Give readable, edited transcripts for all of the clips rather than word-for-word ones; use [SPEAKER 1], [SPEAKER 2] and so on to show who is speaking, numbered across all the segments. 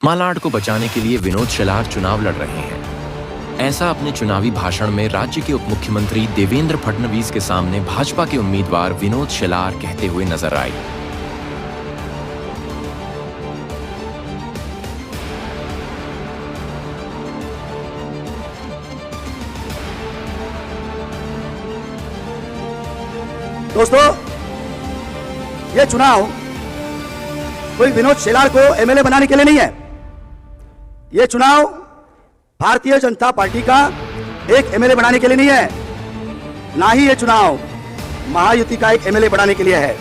[SPEAKER 1] मालाड को बचाने के लिए विनोद शेलार चुनाव लड़ रहे हैं। ऐसा अपने चुनावी भाषण में राज्य के उप मुख्यमंत्री देवेंद्र फडणवीस के सामने भाजपा के उम्मीदवार विनोद शेलार कहते हुए नजर आए।
[SPEAKER 2] दोस्तों, ये चुनाव कोई विनोद शेलार को एमएलए बनाने के लिए नहीं है। ये चुनाव भारतीय जनता पार्टी का एक एमएलए बनाने के लिए नहीं है, ना ही ये चुनाव महायुति का एक एमएलए बनाने के लिए है।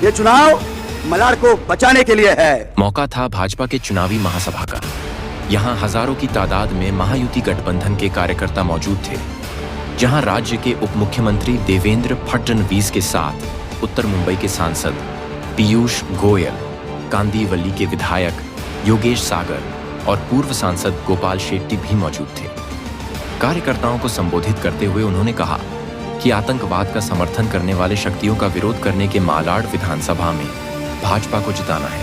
[SPEAKER 2] ये चुनाव मलाड को बचाने के लिए है।
[SPEAKER 1] मौका था भाजपा के चुनावी महासभा का। यहाँ हजारों की तादाद में महायुति गठबंधन के कार्यकर्ता मौजूद थे। जहां राज्य के उप मुख्यमंत्री देवेंद्र फडणवीस के साथ उत्तर मुंबई के सांसद पीयूष गोयल, कांदिवली के विधायक योगेश सागर और पूर्व सांसद गोपाल शेट्टी भी मौजूद थे। कार्यकर्ताओं को संबोधित करते हुए उन्होंने कहा कि आतंकवाद का समर्थन करने वाले शक्तियों का विरोध करने के मालाड विधानसभा में भाजपा को जिताना है।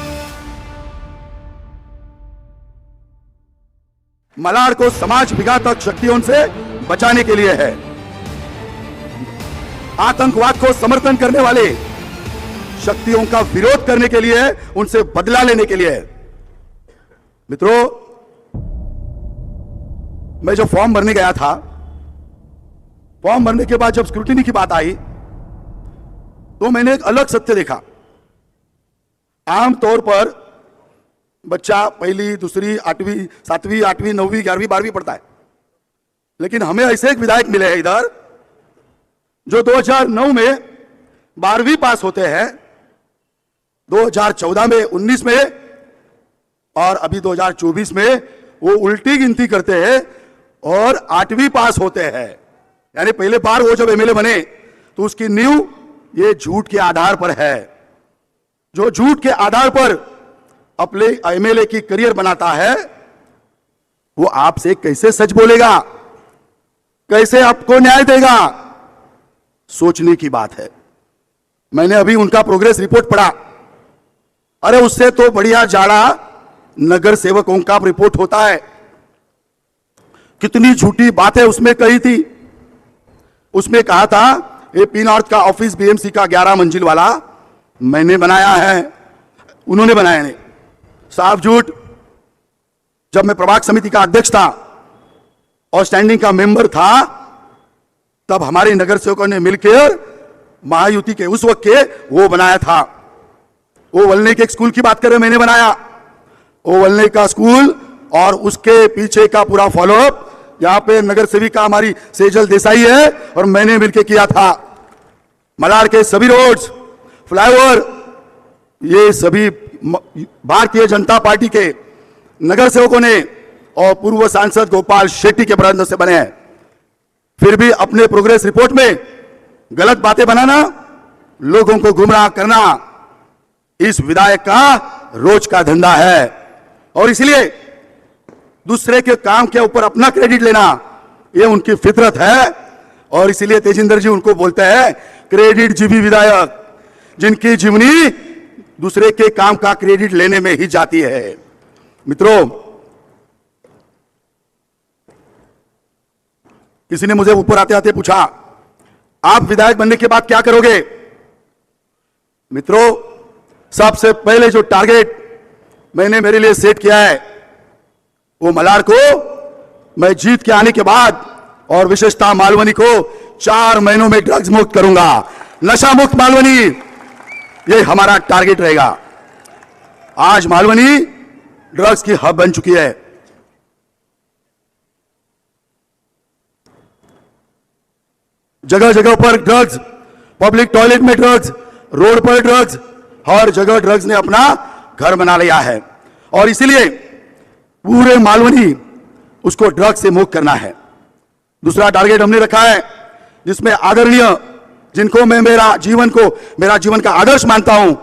[SPEAKER 2] मलाड को समाज विघातक शक्तियों से बचाने के लिए है, आतंकवाद को समर्थन करने वाले शक्तियों का विरोध करने के लिए, उनसे बदला लेने के लिए। मित्रों, मैं जब फॉर्म भरने गया था, फॉर्म भरने के बाद जब स्क्रूटिनी की बात आई तो मैंने एक अलग सत्य देखा। आमतौर पर बच्चा पहली, दूसरी, 8वीं, 7वीं, 8वीं, 9वीं, 11वीं, 12वीं पढ़ता है, लेकिन हमें ऐसे एक विधायक मिले हैं इधर जो 2009 में 12वीं पास होते हैं, 2014 में, 19 में और अभी 2024 में वो उल्टी गिनती करते हैं और 8वीं पास होते हैं। यानी पहले बार वो जब एमएलए बने तो उसकी नींव ये झूठ के आधार पर है। जो झूठ के आधार पर अपने एमएलए की करियर बनाता है वो आपसे कैसे सच बोलेगा, कैसे आपको न्याय देगा, सोचने की बात है। मैंने अभी उनका प्रोग्रेस रिपोर्ट पढ़ा। अरे उससे तो बढ़िया जाड़ा नगर सेवकों का रिपोर्ट होता है। कितनी झूठी बातें उसमें कही थी। उसमें कहा था ये पी नॉर्थ का ऑफिस बीएमसी का 11 मंजिल वाला मैंने बनाया है, उन्होंने बनाया नहीं। साफ झूठ। जब मैं प्रभाग समिति का अध्यक्ष था और स्टैंडिंग का मेंबर था, तब हमारे नगर सेवकों ने मिलकर महायुति के उस वक्त के वो बनाया था। वो वलने के एक स्कूल की बात करें, मैंने बनाया वो वलने का स्कूल और उसके पीछे का पूरा फॉलोअप यहां पे नगर सेविका हमारी सेजल देसाई है और मैंने मिलकर किया था। मलाड के सभी रोड्स, फ्लाईओवर, ये सभी भारतीय जनता पार्टी के नगर सेवकों ने और पूर्व सांसद गोपाल शेट्टी के प्रयत्न से बने हैं। फिर भी अपने प्रोग्रेस रिपोर्ट में गलत बातें बनाना, लोगों को गुमराह करना इस विधायक का रोज का धंधा है। और इसलिए दूसरे के काम के ऊपर अपना क्रेडिट लेना ये उनकी फितरत है। और इसीलिए तेजिंदर जी उनको बोलते हैं क्रेडिट जीवी विधायक, जिनकी जीवनी दूसरे के काम का क्रेडिट लेने में ही जाती है। मित्रों, किसी ने मुझे ऊपर आते आते पूछा आप विधायक बनने के बाद क्या करोगे। मित्रों, सबसे पहले जो टारगेट मैंने मेरे लिए सेट किया है वो मलाड को मैं जीत के आने के बाद और विशेषता मालवनी को 4 महीनों में ड्रग्स मुक्त करूंगा। नशा मुक्त मालवनी, ये हमारा टारगेट रहेगा। आज मालवनी ड्रग्स की हब बन चुकी है। जगह जगह पर ड्रग्स, पब्लिक टॉयलेट में ड्रग्स, रोड पर ड्रग्स, हर जगह ड्रग्स ने अपना घर बना लिया है। और इसीलिए पूरे मालवनी उसको ड्रग्स से मुक्त करना है। दूसरा टारगेट हमने रखा है जिसमें आदरणीय, जिनको मैं मेरा जीवन का आदर्श मानता हूं,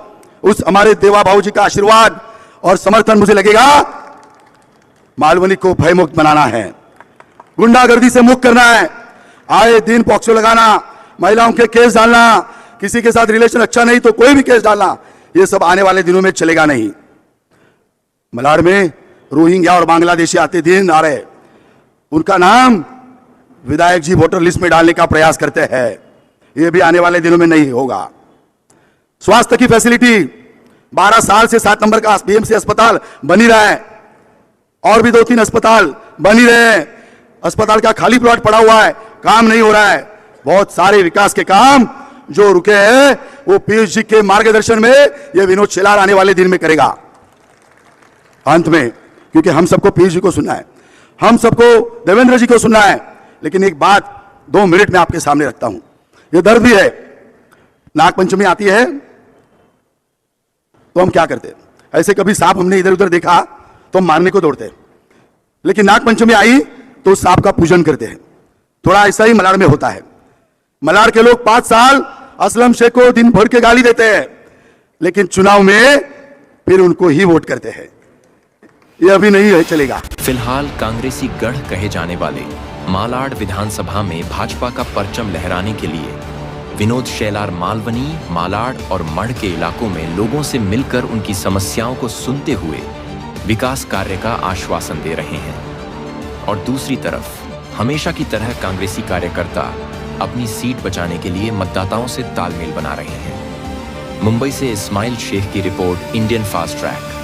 [SPEAKER 2] उस हमारे देवा बाबू जी का आशीर्वाद और समर्थन मुझे लगेगा। मालवनी को भयमुक्त बनाना है, गुंडागर्दी से मुक्त करना है। आए दिन पॉक्सो लगाना, महिलाओं के केस डालना, किसी के साथ रिलेशन अच्छा नहीं तो कोई भी केस डालना, ये सब आने वाले दिनों में चलेगा नहीं। मलाड में रोहिंग्या और बांग्लादेशी आते दिन आ रहे, उनका नाम विधायक जी वोटर लिस्ट में डालने का प्रयास करते हैं। यह भी आने वाले दिनों में नहीं होगा। स्वास्थ्य की फैसिलिटी 12 साल से 7 नंबर का बीएमसी अस्पताल बन ही रहा है, और भी 2-3 अस्पताल बन ही रहे हैं। अस्पताल का खाली प्लॉट पड़ा हुआ है, काम नहीं हो रहा है। बहुत सारे विकास के काम जो रुके हैं वो पीयूष जी के मार्गदर्शन में ये विनोद शेलार आने वाले दिन में करेगा। अंत में, क्योंकि हम सबको पीयूष जी को सुनना है, हम सबको देवेंद्र जी को सुनना है, लेकिन एक बात 2 मिनट में आपके सामने रखता हूं। ये दर्द भी है। नागपंचमी आती है तो हम क्या करते? ऐसे कभी सांप हमने इधर उधर देखा तो हम मारने को दौड़ते, लेकिन नागपंचमी आई तो सांप का पूजन करते हैं। थोड़ा ऐसा ही मलाड़ में होता है। मलाड़ के लोग 5 साल असलम शेख को दिन भर के गाली देते हैं, लेकिन चुनाव में फिर उनको ही वोट करते हैं। यह अभी नहीं है, चलेगा।
[SPEAKER 1] फिलहाल कांग्रेसी गढ़ कहे जाने वाले मालाड विधानसभा में भाजपा का परचम लहराने के लिए विनोद शेलार मालवनी, मालाड और मढ़ के इलाकों में लोगों से मिलकर उनकी समस्याओं को सुनते हुए विकास कार्य का आश्वासन दे रहे हैं। और दूसरी तरफ हमेशा की तरह कांग्रेसी कार्यकर्ता अपनी सीट बचाने के लिए मतदाताओं से तालमेल बना रहे हैं। मुंबई से इस्माइल शेख की रिपोर्ट, इंडियन फास्ट ट्रैक।